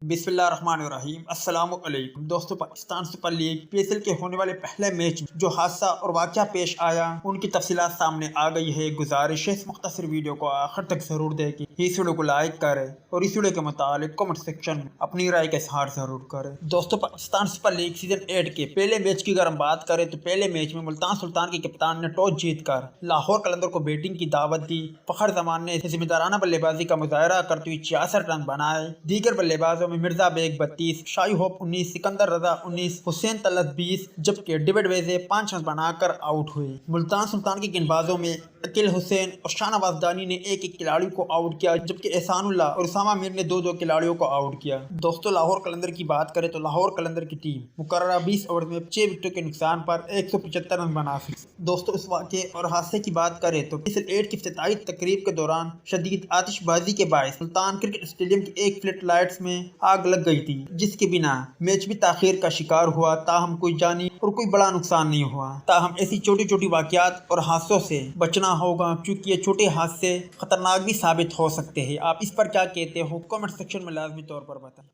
बिस्मिल्लाहिर्रहमानिर्रहीम। अस्सलाम वालेकुम दोस्तों, पाकिस्तान सुपर लीग PSL के होने वाले पहले मैच में जो हादसा और वाक़या पेश आया उनकी तफसीलात सामने आ गई है। गुजारिश है इस मुख्तसर वीडियो को आखिर तक जरूर देखें। इस वीडियो को लाइक करें और इस वीडियो के मुतालिक कमेंट सेक्शन में अपनी राय का इज़हार जरूर करें। दोस्तों, पाकिस्तान सुपर लीग सीजन 8 के पहले मैच की अगर हम बात करें तो पहले मैच में मुल्तान सुल्तान के कप्तान ने टॉस जीतकर लाहौर कलंदर को बैटिंग की दावत दी। फखर जमान ने जिम्मेदाराना बल्लेबाजी का मुजाहरा करते हुए 66 रन बनाए। दीगर बल्लेबाजों में मिर्जा बेग 32, शाही होप 19, सिकंदर रजा 19, हुसैन तलत 20, जबकि डेविड वेजे 5 रन बनाकर आउट हुए। मुल्तान सुल्तान के गेंदबाजों में अकील हुसैन और शाहनवाज दानी ने एक एक खिलाड़ी को आउट किया, जबकि एहसानुल्लाह और उसामा मीर ने दो खिलाड़ियों को आउट किया। दोस्तों, लाहौर कलंदर की बात करें तो लाहौर कलंदर की टीम मुकर्ररा 20 ओवर में 6 विकेटों के नुकसान पर 175 रन बना सकी। दोस्तों, इस वाक़े और हादसे की बात करें तो PSL 8 की इफ्तिताही तकरीब के दौरान शदीद आतिशबाजी के बायस सुल्तान क्रिकेट स्टेडियम की एक फ्लड लाइट्स में आग लग गई थी, जिसके बिना मैच भी ताखीर का शिकार हुआ। ताहम कोई जानी और कोई बड़ा नुकसान नहीं हुआ। ताहम ऐसी छोटी छोटी वाक़यात और हादसों से बचना होगा, क्योंकि ये छोटे हादसे खतरनाक भी साबित हो सकते हैं। आप इस पर क्या कहते हो? कमेंट सेक्शन में लाजमी तौर पर बताएं।